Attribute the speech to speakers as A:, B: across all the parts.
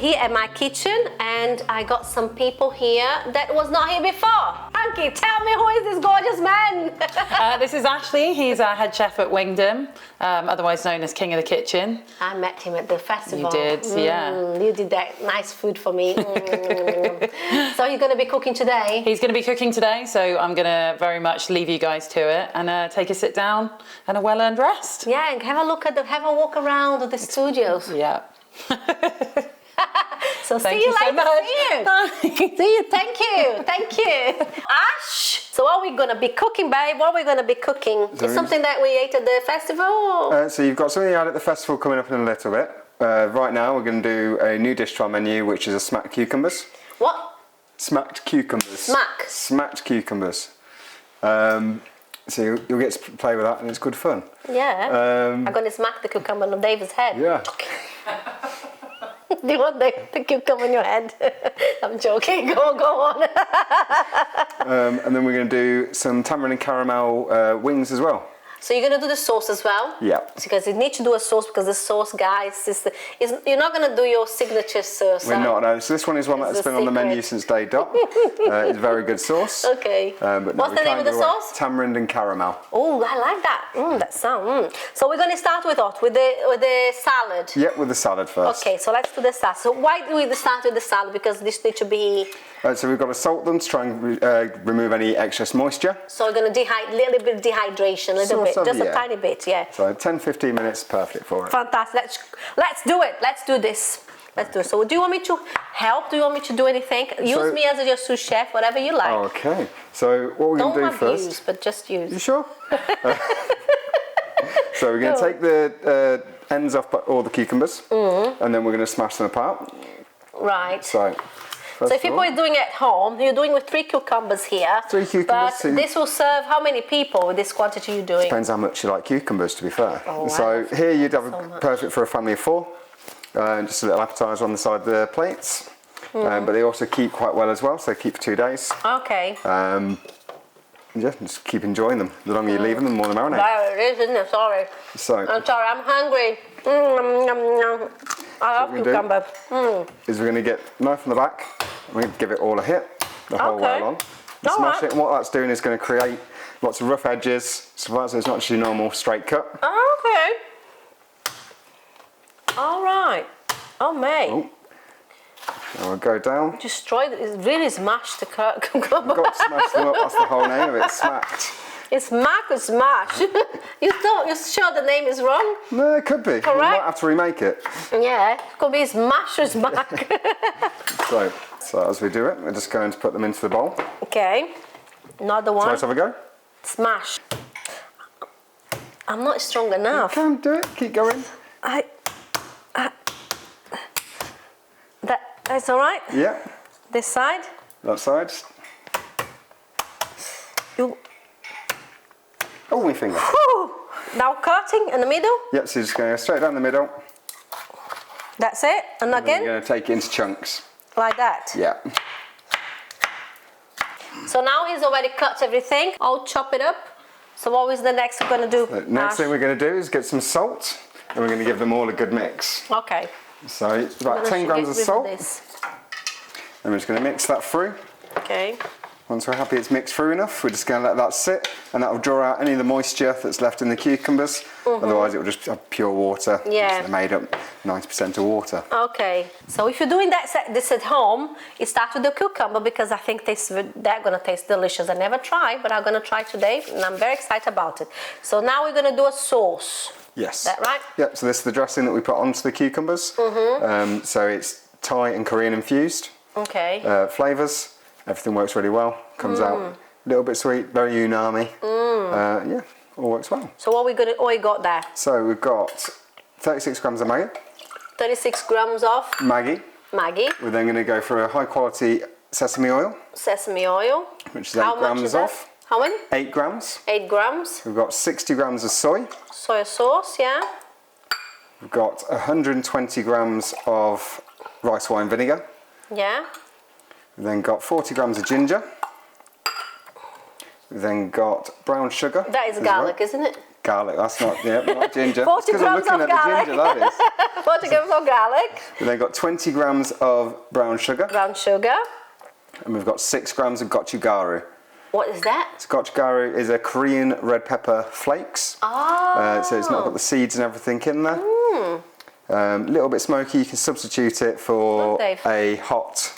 A: here at my kitchen, and I got some people here that was not here before. Anki, tell me, who is this gorgeous man?
B: This is Ashley. He's our head chef at Wingsdom, otherwise known as King of the Kitchen.
A: I met him at the festival.
B: You did, yeah.
A: You did that nice food for me. So you're going to be cooking today?
B: He's going to be cooking today, so I'm going to very much leave you guys to it and take a sit down and a well-earned rest.
A: Yeah, and have a walk around the studios.
B: Yeah.
A: So
B: Thank you so much.
A: See you. Thank you. Ash, so what are we gonna be cooking, babe? What are we gonna be cooking? Is something that we ate at the festival?
C: So you've got something you had at the festival coming up in a little bit. Right now we're going to do a new dish to our menu, which is a smacked cucumbers.
A: What?
C: Smacked cucumbers. Smacked cucumbers. So you'll get to play with that, and it's good fun.
A: Yeah. I'm gonna smack the cucumber on David's head.
C: Yeah.
A: Do you want the cucumber in your head? I'm joking. Go on.
C: And then we're going to do some tamarind and caramel wings as well.
A: So you're going to do the sauce as well?
C: Yeah.
A: Because you need to do a sauce, because the sauce, guys, you're not going to do your signature sauce.
C: We're not, no. So this one is one that's been on the menu since day dot. It's a very good sauce.
A: Okay.
C: But no,
A: what's the name of the sauce?
C: Tamarind and caramel.
A: Oh, I like that. That sound. So we're going to start with what? With the salad?
C: Yeah, with the salad first.
A: Okay, so let's do the salad. So why do we start with the salad? Because this needs to be...
C: So we've got to salt them to try and remove any excess moisture.
A: So we're going to little bit dehydration, just a tiny bit, yeah.
C: So 10-15 minutes, perfect for it.
A: Fantastic. Let's do it. Let's do this. Let's do it. So do you want me to help? Do you want me to do anything? Use me as your sous chef, whatever you like.
C: Okay. So what we're going to do first...
A: Don't abuse, but just use.
C: You sure? So we're going to take the ends off all the cucumbers, and then we're going to smash them apart.
A: Right.
C: So
A: if people are doing it at home, you're doing with 3 cucumbers here.
C: 3 cucumbers.
A: But this will serve how many people with this quantity you're doing?
C: Depends how much you like cucumbers, to be fair.
A: Oh,
C: so here you'd have perfect for a family of 4. Just a little appetizer on the side of the plates. But they also keep quite well as well, so keep for 2 days.
A: Okay.
C: Yeah, just keep enjoying them. The longer you leave them, the more they marinate.
A: There it is, isn't it? Sorry. I'm sorry, I'm hungry. I love cucumber.
C: Is we're going to get a knife on the back. We're going to give it all a hit, the whole way along. Smash it, and what that's doing is going to create lots of rough edges, so it's not just your normal straight cut.
A: Oh, okay. All right. Oh, mate.
C: Oh. Now we'll go down.
A: Destroyed it. It really smashed the cucumber.
C: You've got to smash them up, that's the whole name of it, smacked.
A: It's smack or smash? You're sure the name is wrong?
C: No, it could be.
A: Correct.
C: You might have to remake it.
A: Yeah, it could be smash or smack.
C: So as we do it, we're just going to put them into the bowl.
A: Okay, another one.
C: So let's have a go.
A: Smash. I'm not strong enough.
C: You can do it, keep going.
A: That's all right?
C: Yeah.
A: This side?
C: That side. Oh, my finger.
A: Whew. Now cutting in the middle?
C: Yep, so you're just going straight down the middle.
A: That's it? And again?
C: You're going to take it into chunks.
A: Like that?
C: Yeah.
A: So now he's already cut everything. I'll chop it up. So what is the next we're going to do?
C: The next thing we're going to do is get some salt, and we're going to give them all a good mix.
A: Okay.
C: So it's about 10 grams of salt. And we're just going to mix that through.
A: Okay.
C: Once we're happy it's mixed through enough, we're just going to let that sit, and that will draw out any of the moisture that's left in the cucumbers. Otherwise it will just have pure water.
A: Yeah.
C: They're made up 90% of water.
A: Okay. So if you're doing this at home, you start with the cucumber, because I think they're going to taste delicious. I never tried, but I'm going to try today, and I'm very excited about it. So now we're going to do a sauce.
C: Yes.
A: Is that right?
C: Yep, so this is the dressing that we put onto the cucumbers. So it's Thai and Korean infused.
A: Okay.
C: Flavours. Everything works really well. Comes out a little bit sweet, very umami. Yeah, all works well.
A: So what we got there?
C: So we've got 36 grams of Maggi.
A: 36 grams of
C: Maggi. We're then going to go for a high quality sesame oil.
A: Sesame oil.
C: Which is 8 grams off.
A: How many?
C: 8 grams.
A: 8 grams.
C: We've got 60 grams of soy.
A: Soy sauce, yeah.
C: We've got 120 grams of rice wine vinegar.
A: Yeah.
C: We've then got 40 grams of ginger. We've then got brown sugar.
A: That is garlic, isn't it?
C: garlic. That's not, yeah, not ginger.
A: 40
C: because I'm
A: grams
C: looking
A: of
C: at
A: garlic.
C: the ginger, that is.
A: 40 grams of garlic.
C: We've then got 20 grams of brown sugar.
A: Brown sugar.
C: And we've got 6 grams of gochugaru.
A: What is that?
C: So gochugaru is a Korean red pepper flakes.
A: Oh.
C: So it's not got the seeds and everything in there. Little bit smoky. You can substitute it for a hot,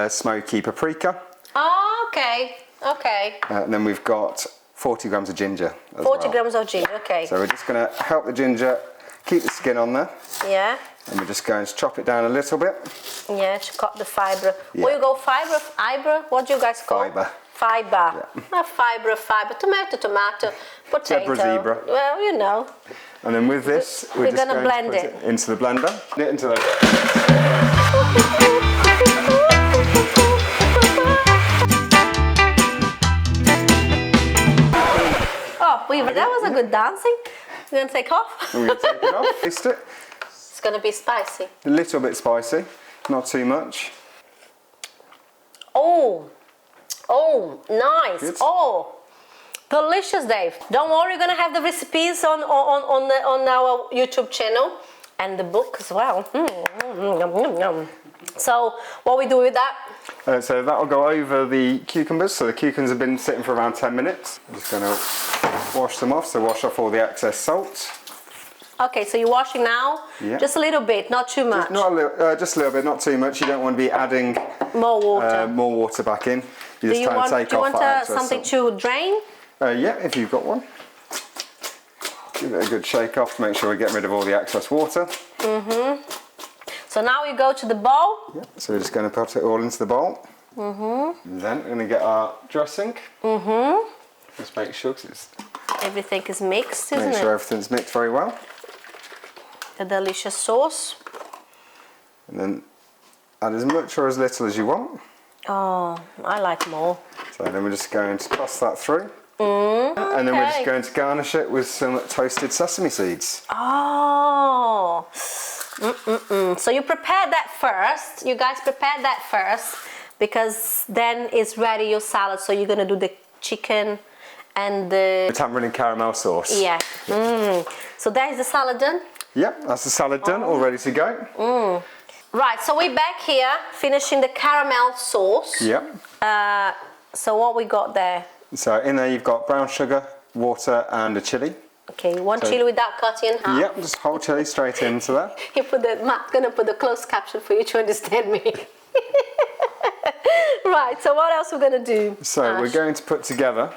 C: smoky paprika.
A: Oh, okay. Okay.
C: And then we've got 40 grams of ginger as
A: 40
C: well.
A: grams of ginger, okay.
C: So we're just going to help the ginger keep the skin on there.
A: Yeah.
C: And we're just going to chop it down a little bit.
A: Yeah, to cut the fibre.
C: Yeah.
A: What you go, fibre? What do you guys call?
C: Fibre.
A: Fibre.
C: Yeah.
A: Not fibre. Tomato, potato.
C: Zebra.
A: Well, you know.
C: And then with this, we're just
A: gonna
C: going
A: blend
C: to put it into the blender. Knit into the...
A: Oh, that was a good dancing. You're going to take off?
C: I'm going to take it off, taste it.
A: It's going to be spicy.
C: A little bit spicy, not too much.
A: Oh, nice.
C: Good.
A: Oh, delicious, Dave. Don't worry, you're going to have the recipes on our YouTube channel and the book as well. So, what we do with that?
C: So that will go over the cucumbers. So the cucumbers have been sitting for around 10 minutes. I'm just going to wash them off. So wash off all the excess salt.
A: Okay, so you're washing now?
C: Yeah.
A: Just a little bit, not too much.
C: Just a little bit, not too much. You don't want to be adding
A: more water.
C: More water back in. You just try and take off that excess
A: something
C: salt.
A: to drain?
C: Yeah, if you've got one. Give it a good shake off to make sure we get rid of all the excess water.
A: So now we go to the bowl.
C: Yeah, so we're just going to put it all into the bowl. And then we're going to get our dressing. Just make sure
A: Everything is mixed, isn't it?
C: Make sure everything's mixed very well.
A: The delicious sauce.
C: And then add as much or as little as you want.
A: Oh, I like more.
C: So then we're just going to toss that through. And then we're just going to garnish it with some toasted sesame seeds.
A: Oh. So you prepare that first. You guys prepare that first because then it's ready your salad. So you're going to do the chicken and the
C: tamarind and caramel sauce.
A: Yeah. So that is the salad done?
C: Yep, that's the salad done, all ready to go.
A: Right, so we're back here finishing the caramel sauce.
C: Yep.
A: So what we got there?
C: So in there you've got brown sugar, water and a chilli.
A: Okay, one chilli without cutting in half.
C: Yep, just whole chilli straight into that.
A: Matt's gonna put the closed caption for you to understand me. Right, so what else we're gonna do?
C: So we're going to put together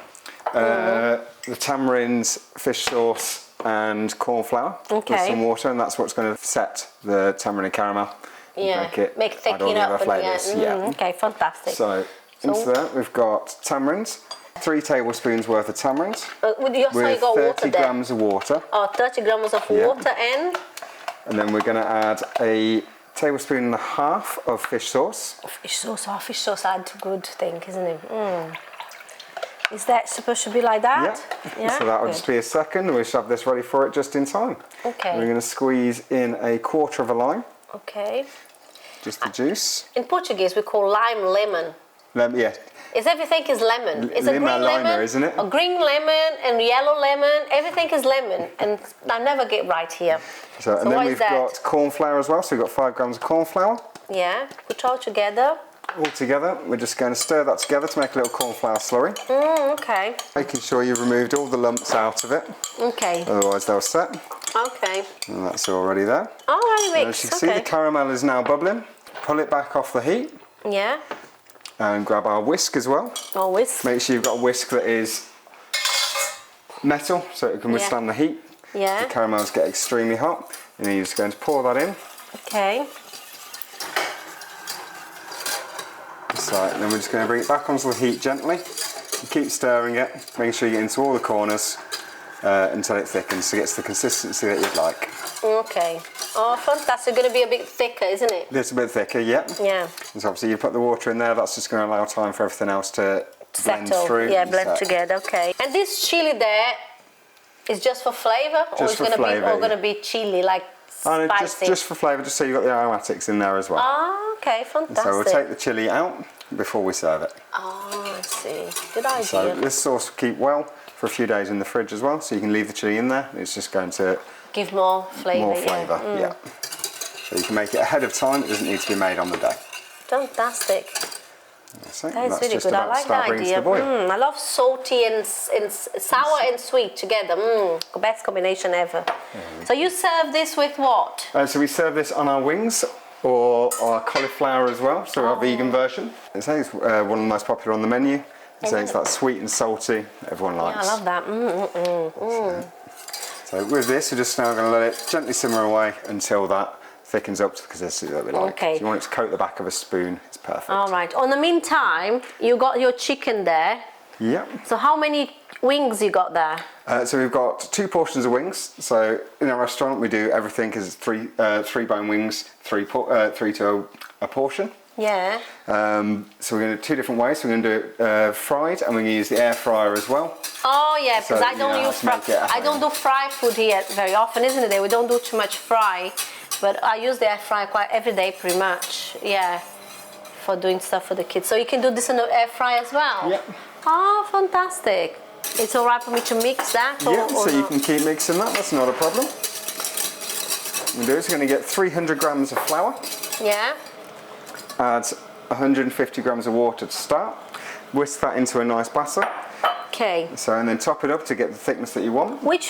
C: the tamarinds, fish sauce and cornflour with some water, and that's what's going to set the tamarind and caramel.
A: Yeah, make thick
C: add all
A: it
C: the
A: up.
C: other flavours.
A: Okay, fantastic.
C: So into that we've got tamarinds, 3 tablespoons worth of tamarinds
A: you got
C: with
A: water
C: 30
A: there.
C: grams of water.
A: Oh, 30 grams of water and
C: then we're going to add a tablespoon and a half of fish sauce.
A: fish sauce. Oh, fish sauce adds a good thing, isn't it? Is that supposed to be like that?
C: Yeah. So that will just be a second. We should have this ready for it just in time.
A: Okay.
C: We're going to squeeze in a quarter of a lime.
A: Okay.
C: Just the juice.
A: In Portuguese, we call lime lemon.
C: Yeah.
A: Is everything is lemon? It's a green
C: Lima
A: lemon,
C: lima, isn't it?
A: A green lemon and yellow lemon. Everything is lemon, and I never get right here.
C: So and then we've got corn flour as well. So we've got 5 grams of corn flour.
A: Yeah. Put all together.
C: All together. We're just going to stir that together to make a little corn flour slurry.
A: Okay.
C: Making sure you've removed all the lumps out of it.
A: Okay.
C: Otherwise they'll set.
A: Okay.
C: And that's already there.
A: Already
C: And
A: mixed.
C: as you can see, the caramel is now bubbling. Pull it back off the heat.
A: Yeah.
C: And grab our whisk as well.
A: Always.
C: Make sure you've got a whisk that is metal so it can withstand the heat.
A: Yeah.
C: The caramels get extremely hot. And then you're just going to pour that in.
A: Okay.
C: So then we're just going to bring it back onto the heat gently. And keep stirring it, making sure you get into all the corners until it thickens, so it gets the consistency that you'd like.
A: Okay. Oh, fantastic. Going to be a bit thicker, isn't it?
C: A little bit thicker, yeah.
A: Yeah.
C: And so obviously you put the water in there, that's just going to allow time for everything else to blend through.
A: Yeah, blend together, okay. And this chili there is just for flavour? Or
C: Just
A: it's
C: for
A: going to be
C: flavour,
A: going to be chili, like spicy?
C: Just for flavour, just so you've got the aromatics in there as well.
A: Oh, okay, fantastic.
C: So we'll take the chilli out before we serve it.
A: Oh, I see. Good idea.
C: So this sauce will keep well for a few days in the fridge as well, so you can leave the chilli in there. It's just going to
A: give more flavour.
C: More flavour, yeah. So you can make it ahead of time. It doesn't need to be made on the day.
A: Fantastic.
C: That's it.
A: That is
C: That's
A: really
C: just
A: good. I
C: about to
A: like
C: start
A: that
C: bringing
A: idea.
C: to the boil.
A: I love salty and sour and sweet together. Best combination ever. So you serve this with what?
C: So we serve this on our wings or our cauliflower as well, so our vegan version. It's one of the most popular on the menu. So it's that sweet and salty everyone likes.
A: Yeah, I love that.
C: So with this, we're just now going to let it gently simmer away until that thickens up to the consistency that we like.
A: Okay.
C: If you want it to coat the back of a spoon, it's perfect.
A: All right. On the meantime, you got your chicken there.
C: Yep.
A: So how many wings you got there?
C: So we've got 2 portions of wings. So in our restaurant, we do everything because it's 3 bone wings, 3 to a portion.
A: Yeah.
C: So we're going to do 2 different ways. So we're going to do it fried, and we're going to use the air fryer as well.
A: Oh yeah, because
C: So
A: I don't
C: you know
A: use
C: how to make it at
A: I don't do fried food here very often, isn't it? We don't do too much fry, but I use the air fryer quite every day, pretty much. Yeah, for doing stuff for the kids. So you can do this in the air fryer as well.
C: Yep.
A: Oh, fantastic! It's all right for me to mix that.
C: Yeah,
A: or
C: so you
A: not?
C: can keep mixing that. That's not a problem. What we're going to get 300 grams of flour.
A: Yeah.
C: Add 150 grams of water to start. Whisk that into a nice batter.
A: Okay.
C: So, and then top it up to get the thickness that you want.
A: What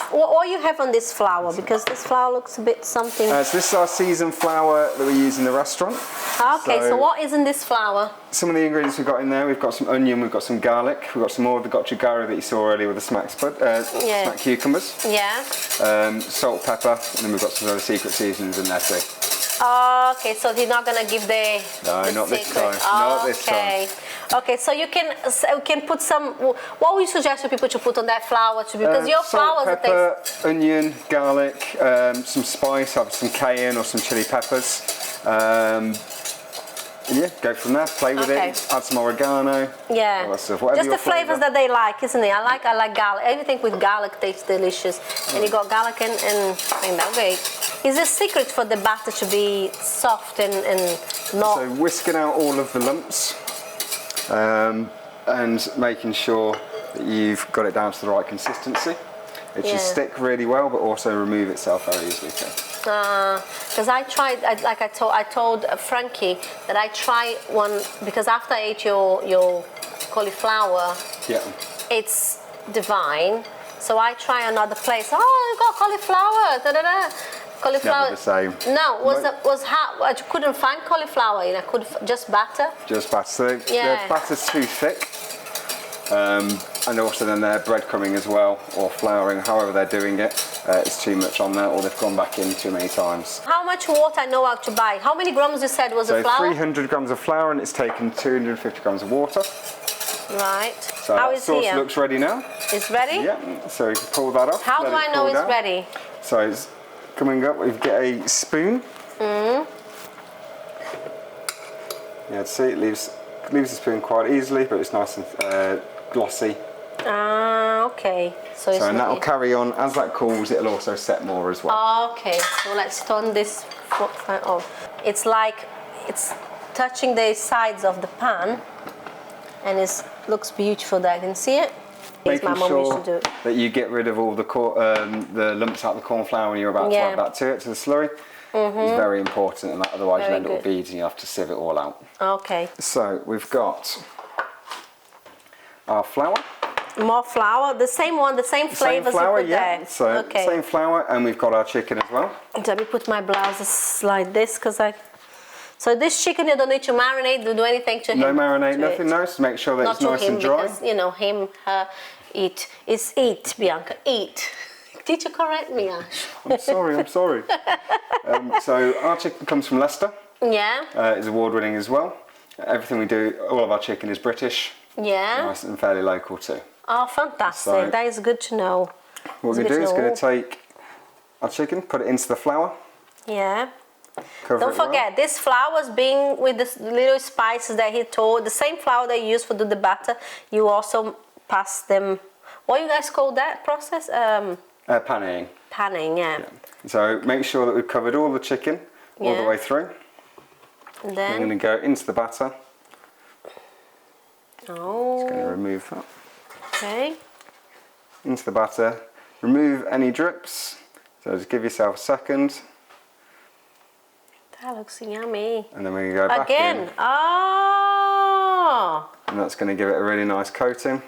A: you have on this flour? Because this flour looks a bit something.
C: So this is our seasoned flour that we use in the restaurant.
A: Okay, so what is in this flour?
C: Some of the ingredients we've got in there, we've got some onion, we've got some garlic, we've got some more of the gochujara that you saw earlier with the smacked cucumbers.
A: Yeah.
C: Salt, pepper, and then we've got some other secret seasonings in there too.
A: Okay, so he's not gonna give the
C: No,
A: the
C: not this
A: secret.
C: time. Not this time.
A: Okay. Okay, so you can put some. What would you suggest for people to put on that flour to be? Because your
C: Salt,
A: flour
C: pepper, onion, garlic, some spice, have some cayenne or some chili peppers. Yeah, go from there. Play with it. Add some oregano.
A: Yeah.
C: All that stuff.
A: Just the flavors that they like, isn't it? I like garlic. Everything with garlic tastes delicious. And you got garlic and okay. Is a secret for the batter to be soft and not?
C: So whisking out all of the lumps and making sure that you've got it down to the right consistency. It should stick really well, but also remove itself very easily too.
A: Because I tried, I told Frankie that I tried one, because after I ate your cauliflower, it's divine. So I try another place. Oh, you got cauliflower. Da, da, da. Cauliflower.
C: Never the same.
A: No, was hot. I couldn't find cauliflower. I could just batter.
C: Just batter. So the batter's too thick. And also then they're breadcrumbing as well, or flouring, however they're doing it. It's too much on there, or they've gone back in too many times.
A: How much water I know how to buy? How many grams you said was the flour?
C: 300 grams of flour, and it's taken 250 grams of water.
A: Right.
C: So
A: how
C: that
A: is
C: sauce
A: here?
C: looks ready now.
A: It's ready?
C: Yeah, so you can pull that off.
A: How do I know it's ready?
C: So it's coming up, we get a spoon. Yeah, see, it leaves the spoon quite easily, but it's nice and glossy.
A: Okay. So
C: and that will carry on. As that cools, it'll also set more as well.
A: Okay, so let's turn this off. It's like it's touching the sides of the pan, and it looks beautiful there. You can see it.
C: Making sure that you get rid of all the lumps out of the corn flour when you're about to add that to the slurry. It's very important, and that otherwise you end up with beads and you have to sieve it all out.
A: Okay.
C: So we've got our flour.
A: More flour, the same one, the same flavors
C: flour,
A: you put there.
C: So same flour, and we've got our chicken as well.
A: Let me put my blouses like this, so this chicken you don't need to marinate, do anything to him.
C: No marinate, nothing. No, just make sure that it's nice and dry.
A: Because you know him, her, eat. It's eat, Bianca, eat. Did you correct me, Ash?
C: I'm sorry. So our chicken comes from Leicester.
A: Yeah.
C: It's award-winning as well. Everything we do, all of our chicken is British.
A: Yeah.
C: Nice and fairly local too.
A: Oh, fantastic!
C: So
A: that is good to know.
C: What we're going to do is going to take our chicken, put it into the flour.
A: Yeah.
C: Don't
A: forget, this flour's being with the little spices that he told, the same flour that you use for do the batter, you also pass them. What do you guys call that process?
C: Panning.
A: Panning, yeah.
C: So make sure that we've covered all the chicken all the way through.
A: And then
C: I'm going to go into the batter.
A: Oh.
C: Just going to remove that.
A: Okay.
C: into the batter. Remove any drips. So just give yourself a second.
A: That looks yummy.
C: And then we're going to go back
A: Again.
C: in.
A: Oh.
C: And that's going to give it a really nice coating.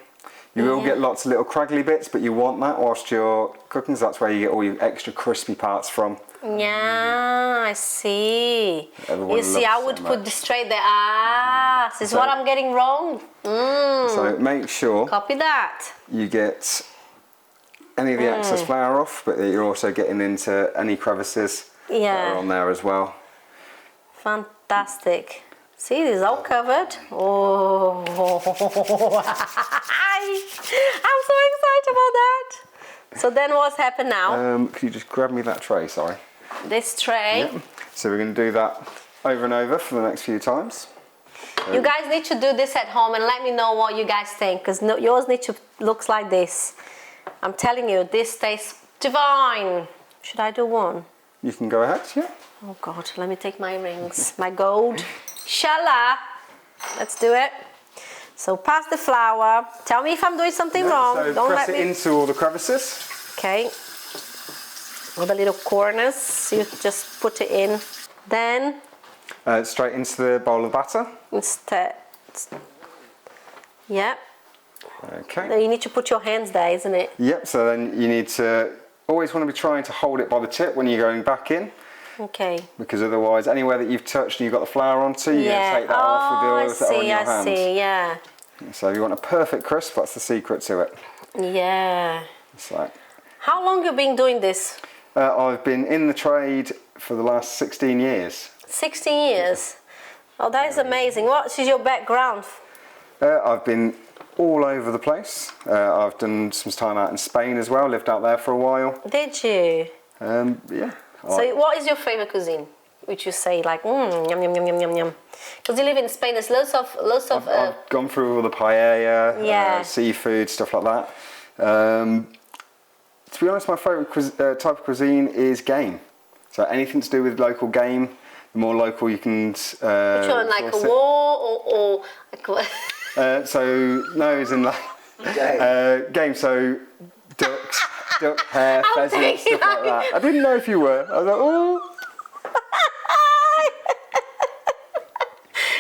C: You will get lots of little craggly bits, but you want that whilst you're cooking, so that's where you get all your extra crispy parts from.
A: Yeah, I see.
C: Everyone
A: You see, I
C: loves
A: would
C: so
A: put
C: much.
A: this straight there. Ah, this is what I'm getting wrong.
C: So make sure
A: Copy that.
C: you get any of the excess flour off, but that you're also getting into any crevices that are on there as well.
A: Fantastic. See, this is all covered. Oh, I'm so excited about that. So then what's happened now?
C: Could you just grab me that tray, sorry?
A: This tray.
C: Yep. So we're going to do that over and over for the next few times.
A: You guys need to do this at home and let me know what you guys think, because yours need to looks like this. I'm telling you, this tastes divine. Should I do one?
C: You can go ahead, yeah.
A: Oh God, let me take my rings, my gold. Shala. Let's do it. So pass the flour. Tell me if I'm doing something wrong.
C: So
A: Don't
C: press
A: let
C: it
A: me.
C: into all the crevices.
A: Okay. With a little corners, you just put it in. Then
C: Straight into the bowl of batter.
A: instead, yeah.
C: Okay.
A: Then you need to put your hands there, isn't it?
C: Yep, so then you need to always want to be trying to hold it by the tip when you're going back in,
A: Okay.
C: because otherwise anywhere that you've touched and you've got the flour onto, you're going to take that off with
A: I
C: yours that are on
A: see,
C: your
A: I
C: hands.
A: see, yeah.
C: So if you want a perfect crisp, that's the secret to it.
A: Yeah.
C: So,
A: How long you been doing this?
C: I've been in the trade for the last 16 years.
A: 16 years. Oh, that is amazing. What is your background?
C: I've been all over the place. I've done some time out in Spain as well, lived out there for a while.
A: Did you?
C: Yeah.
A: So what is your favorite cuisine? Which you say like, yum, yum, yum, yum, yum, yum. Because you live in Spain, there's lots of
C: I've gone through all the paella,
A: Yeah.
C: seafood, stuff like that. To be honest, my favourite type of cuisine is game. So anything to do with local game, the more local you can
A: which one, like a
C: source it.
A: war or like
C: So no, as in like game. So ducks, duck, hare,
A: I'm
C: pheasant,
A: thinking
C: stuff like that. I didn't know if you were. I was like, oh.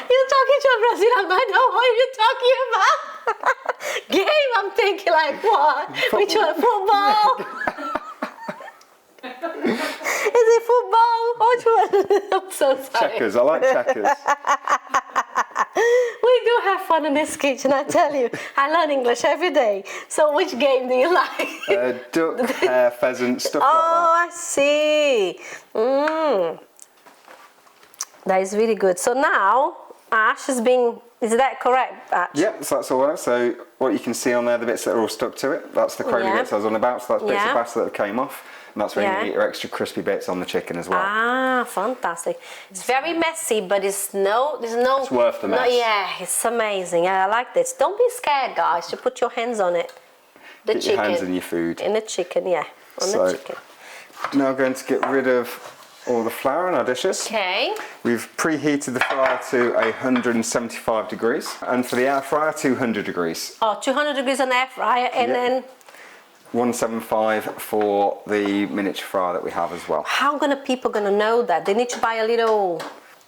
A: You're talking to a Brazilian, I know what you're talking about. Game, I'm thinking like what? Which one? Football? Is it football? Which one? I'm so sorry.
C: Checkers. I like checkers.
A: We do have fun in this kitchen, I tell you. I learn English every day. So which game do you like?
C: Duck, hare, pheasant, stuff like that.
A: Oh, I see. That is really good. So now Ash has been, is that correct, Ash?
C: Yep, so that's all right. So what you can see on there, the bits that are all stuck to it, that's the crazy
A: Yeah.
C: bits I was on about, so that's bits
A: Yeah.
C: of batter that came off. And that's where
A: Yeah.
C: you get your extra crispy bits on the chicken as well.
A: Ah, fantastic. It's very messy, but there's no...
C: It's worth the mess.
A: Yeah, it's amazing. I like this. Don't be scared, guys, to put your hands on it. The
C: Get
A: chicken.
C: your hands in your food.
A: In the chicken, yeah. On
C: So-
A: the chicken.
C: Now going to get rid of all the flour in our dishes.
A: Okay.
C: We've preheated the fryer to 175 degrees, and for the air fryer, 200 degrees.
A: Oh, 200 degrees on air fryer, and
C: Yeah.
A: then
C: 175 for the miniature fryer that we have as well.
A: how people gonna know that? They need to buy a little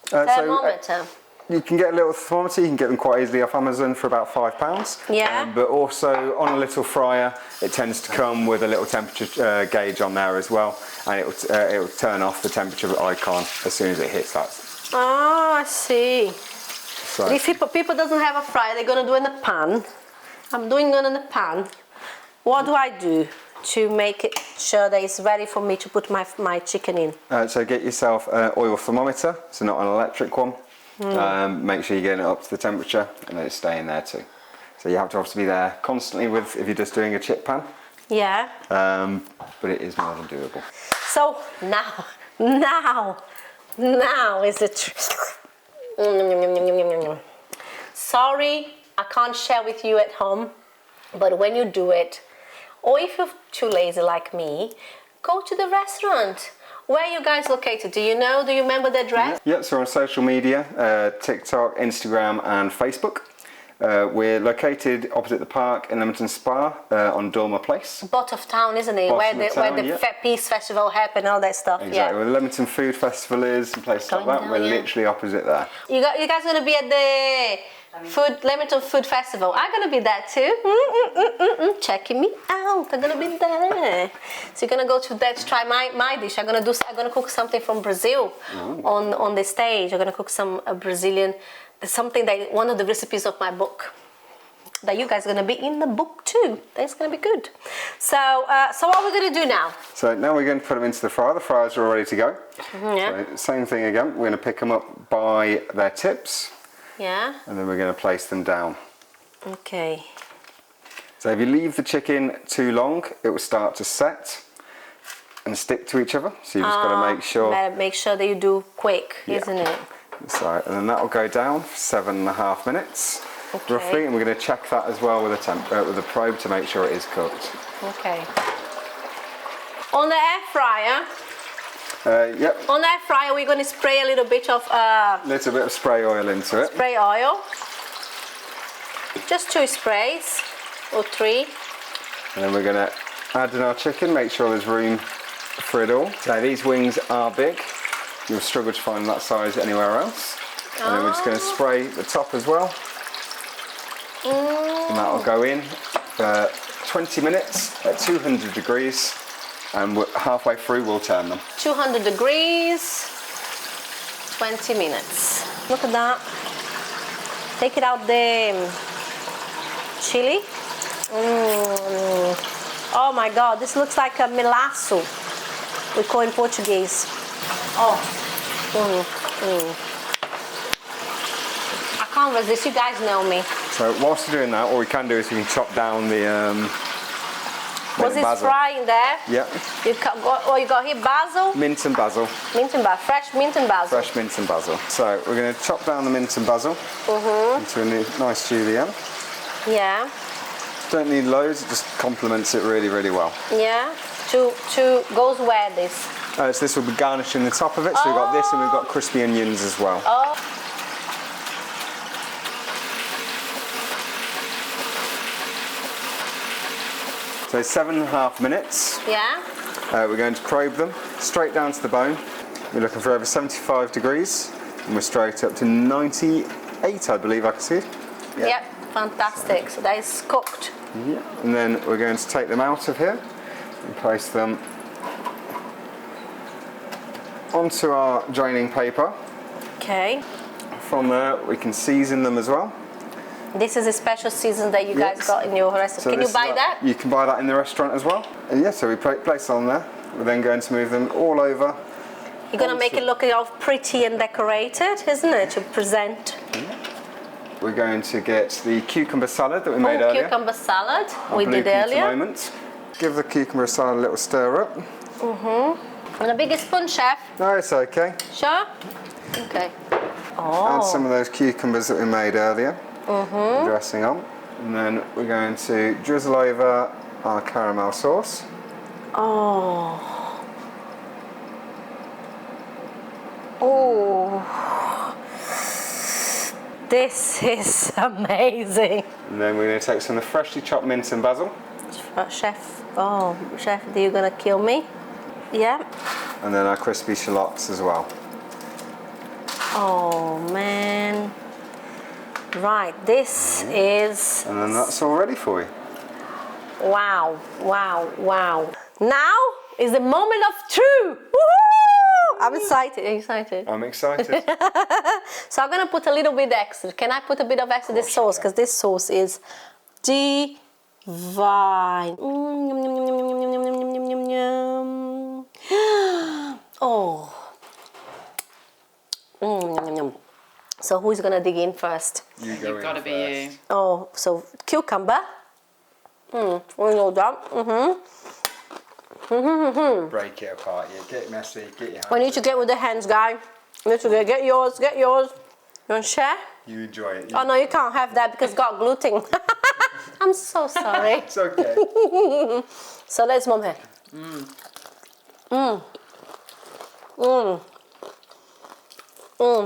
A: thermometer.
C: You can get a little thermometer, you can get them quite easily off Amazon for about £5.
A: Yeah.
C: But also on a little fryer, it tends to come with a little temperature gauge on there as well, and it will turn off the temperature icon as soon as it hits that.
A: Oh, I see.
C: So,
A: If people doesn't have a fryer, they're gonna do it in a pan. I'm doing it in a pan. What do I do to make it sure that it's ready for me to put my chicken in?
C: so get yourself an oil thermometer, so not an electric one. Make sure you're getting it up to the temperature and then it's staying there too. So you have to obviously be there constantly with if you're just doing a chip pan,
A: Yeah.
C: but it is more than doable.
A: So now is it? Sorry, I can't share with you at home, but when you do it, or if you're too lazy like me, go to the restaurant. Where are you guys located? Do you know? Do you remember the address?
C: Yep, so we're on social media, TikTok, Instagram and Facebook. We're located opposite the park in Leamington Spa on Dormer Place.
A: Bottom of town, isn't it?
C: Bottom of town,
A: where the
C: yeah.
A: Peace Festival happened, all that stuff.
C: Exactly,
A: Yeah.
C: where the Leamington Food Festival is and places like that.
A: Down,
C: We're
A: yeah.
C: literally opposite there.
A: You guys gonna be at the Leamington Food Festival. I'm gonna be there too. Checking me out. I'm gonna be there. So you're gonna go to that to try my dish. I'm gonna cook something from Brazil on the stage. I'm gonna cook some Brazilian, something that one of the recipes of my book. That you guys are gonna be in the book too. That's gonna be good. So what are we gonna do now?
C: So now we're going to put them into the fryer. The fryers are all ready to go.
A: Yeah.
C: So same thing again. We're going to pick them up by their tips.
A: Yeah.
C: And then we're going to place them down.
A: Okay.
C: So if you leave the chicken too long, it will start to set and stick to each other. So you've just got to make sure.
A: Better make sure that you do quick, isn't it?
C: So, and then that will go down for 7.5 minutes, roughly. And we're going to check that as well with a probe to make sure it is cooked.
A: Okay. On the air fryer.
C: Yep.
A: On the air fryer, we're going to spray a little bit of
C: Little bit of spray oil into it.
A: spray oil. Just 2 sprays or 3.
C: And then we're going to add in our chicken, make sure there's room for it all. So these wings are big. You'll struggle to find that size anywhere else. And then we're just going to spray the top as well. And that will go in for 20 minutes at 200 degrees. And halfway through we'll turn them.
A: 200 degrees, 20 minutes. Look at that. Take it out the chili. Oh my God, this looks like a melaço, we call in Portuguese. Oh. I can't resist, you guys know me.
C: So whilst you're doing that, what we can do is we can chop down the
A: Was it
C: basil.
A: frying there?
C: Yep.
A: You got here basil?
C: Mint and basil.
A: Mint and basil, fresh mint and basil.
C: Fresh mint and basil. So we're going to chop down the mint and basil into a nice julienne.
A: Yeah.
C: Don't need loads, it just complements it really, really well.
A: Yeah. To goes where this?
C: So this will be garnishing the top of it. So we've got this and we've got crispy onions as well.
A: Oh.
C: So 7.5 minutes.
A: Yeah.
C: We're going to probe them straight down to the bone. We're looking for over 75 degrees and we're straight up to 98, I believe I can see.
A: Yeah. Yep. Fantastic. So that is cooked.
C: Yeah. And then we're going to take them out of here and place them onto our draining paper.
A: Okay.
C: From there we can season them as well.
A: This is a special season that you guys
C: Yes.
A: got in your restaurant.
C: So
A: Can you
C: this
A: buy
C: is
A: that?
C: You can buy that in the restaurant as well. And yeah, so we place it on there. We're then going to move them all over.
A: You're gonna make it look all pretty and decorated, isn't it? To present.
C: We're going to get the cucumber salad that we made earlier.
A: Cucumber salad
C: Our
A: we
C: blue
A: did
C: pea
A: earlier.
C: moment. Give the cucumber salad a little stir up.
A: And a bigger spoon, chef.
C: No, it's okay.
A: Sure. Okay.
C: Add some of those cucumbers that we made earlier. Dressing on. And then we're going to drizzle over our caramel sauce.
A: Oh. Oh. This is amazing.
C: And then we're going to take some of the freshly chopped mint and basil.
A: Chef, chef, are you gonna kill me? Yeah.
C: And then our crispy shallots as well.
A: Oh man. Right, this is...
C: And then that's all ready for you.
A: Wow, wow, wow. Now is the moment of truth. Woohoo! I'm excited. Are you excited?
C: I'm excited.
A: So I'm gonna put a little bit extra. Can I put a bit of extra this sauce? Because this sauce is divine. Yum, yum, yum, yum, yum, yum, yum, yum, yum, yum. Oh. Yum, yum, yum. So who's gonna dig in first?
C: You've
B: Got to be you.
A: Oh, so cucumber. We know that.
C: Break it apart. Yeah, get it messy. Get your hands.
A: We need to get with the hands, guy. We need to get yours. Get yours. You want to share?
C: You enjoy it.
A: Oh no, you can't have that because it's got gluten. I'm so sorry.
C: It's okay.
A: So let's mom here.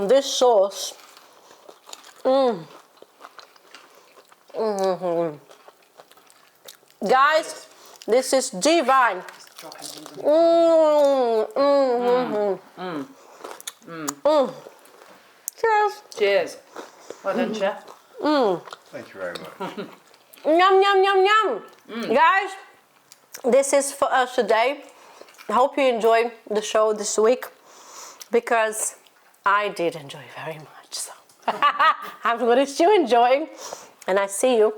A: This sauce. Guys, this is divine. Cheers.
B: Cheers. Well done, chef.
C: Thank you very much.
A: Yum, yum, yum, yum. Guys, this is for us today. I hope you enjoyed the show this week because I did enjoy very much. So I'm going to still enjoying, and I see you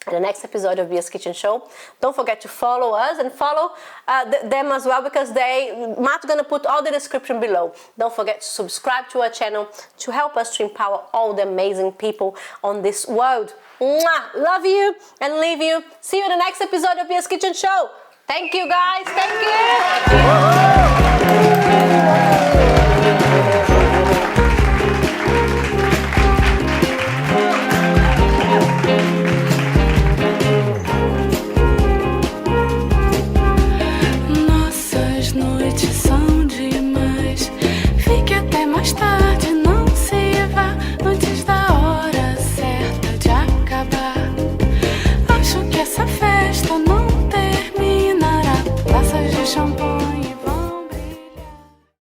A: in the next episode of Bia's Kitchen Show. Don't forget to follow us and follow them as well because Matt's going to put all the description below. Don't forget to subscribe to our channel to help us to empower all the amazing people on this world. Mwah! Love you and leave you. See you in the next episode of Bia's Kitchen Show. Thank you, guys. Thank you.